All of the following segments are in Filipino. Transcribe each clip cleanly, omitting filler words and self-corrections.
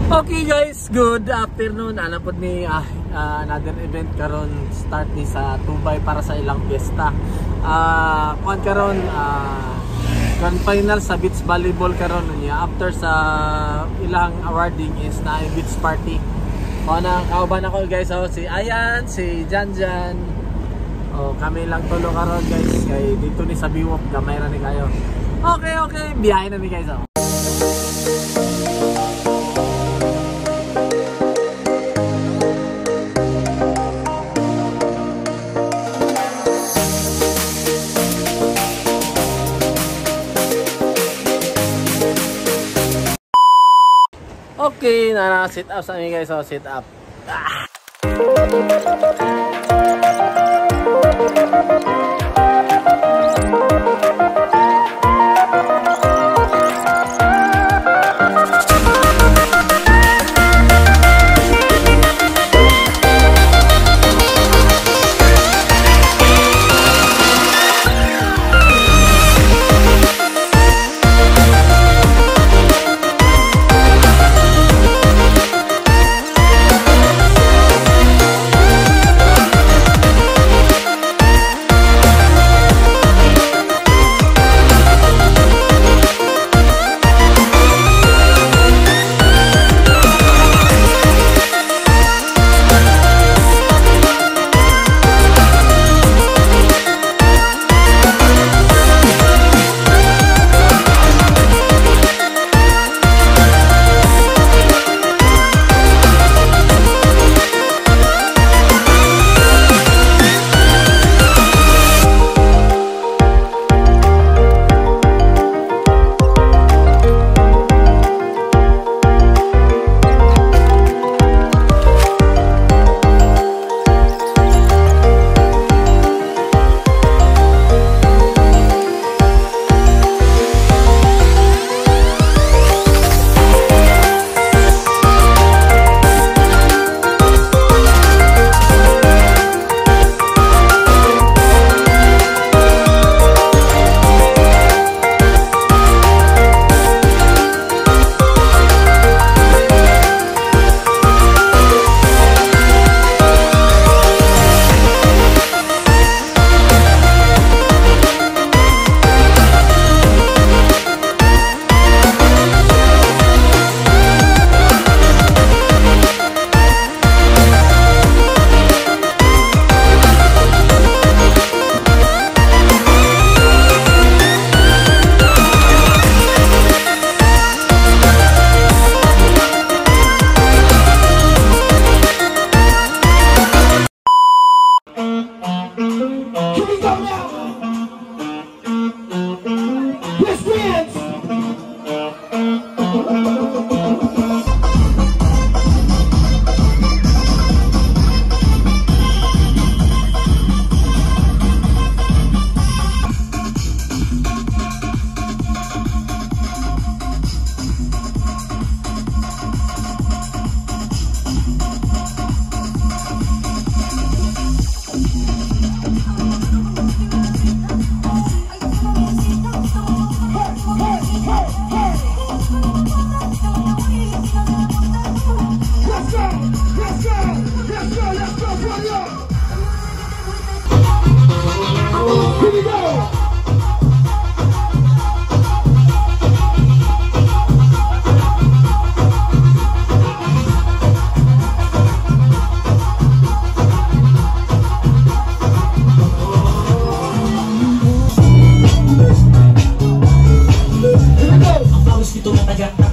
Okay guys, good afternoon. Alam po ni another event karon start ni sa Tubay para sa ilang fiesta. Kuan karon grand final sa beach volleyball karon niya. After sa ilang awarding is na beach party. Ana kauban ako guys, si Ayan, si Janjan. Kami lang tulo karon guys kay dito ni sa Biwok gamay ra ni kayo. Okay, biyahe na ni guys. Okay, sit up sa amin guys, sit up.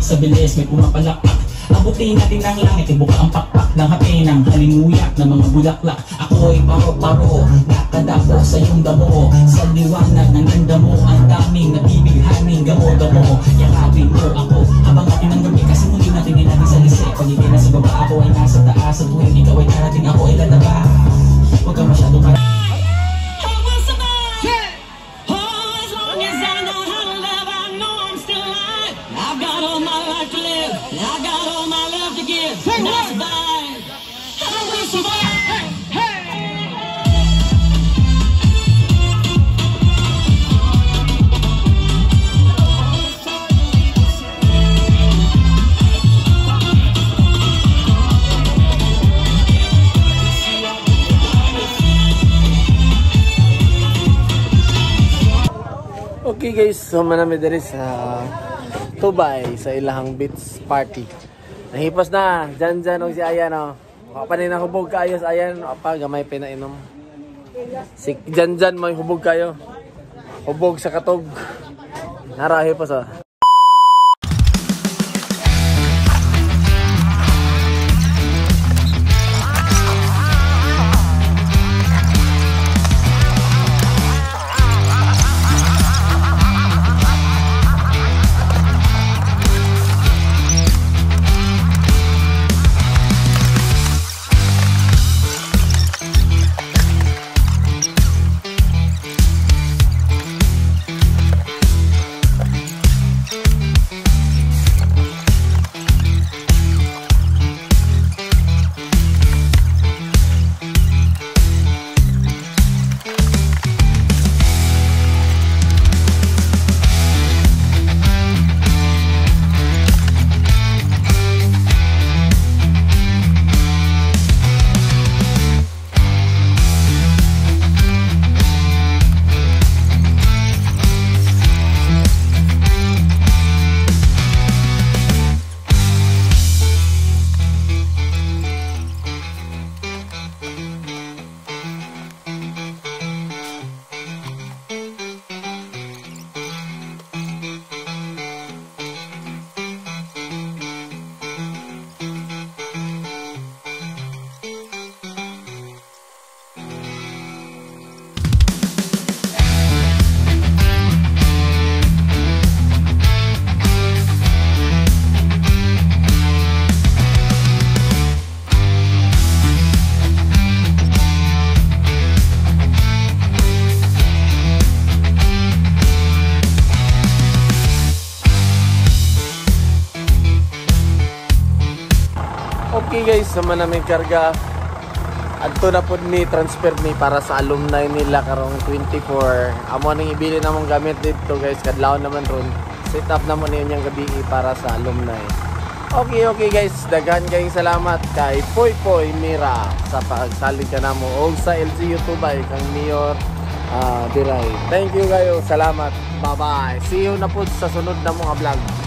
Sa bilis may pumapalakpak. Abutin natin ang langit, ibuka ang pakpak ng hape ng halimuyak ng mga bulaklak. Ako'y paro-paro, nakadako sa iyong damo. Sa liwanag ng ganda mo, ang daming nabibighaning gamo-gamo. Yakapin mo ako habang atin ang gabi, kasi muli natin ay natin sa lise. Pag ikay nasa baba, ako ay nasa taas. At tuwing ikaw ay narating, ako ay lalaba. Huwag ka masyadong Okay guys, so manami diri sa Tubay sa ilahang beach party. Nahipas na, dyan og si Ayan o. Pa rin hubog kayo sa Ayan, pa gamay pinainom. Si dyan may hubog kayo. Hubog sa katog. Narahi pa sa. Okay guys, naman namin karga. Adto na po ni transfer ni para sa alumni nila karong 24. Amo nang ibili namong gamit dito guys, kadlaw naman ron. Set up na mo niyo yung gabi para sa alumni. Okay guys, daghan kayong salamat kay Poy Poy Mira sa pagsalig ka namo og sa LGU Tubay kang Mayor Diray. Thank you kayo, salamat. Bye bye. See you na po sa sunod na mga vlog.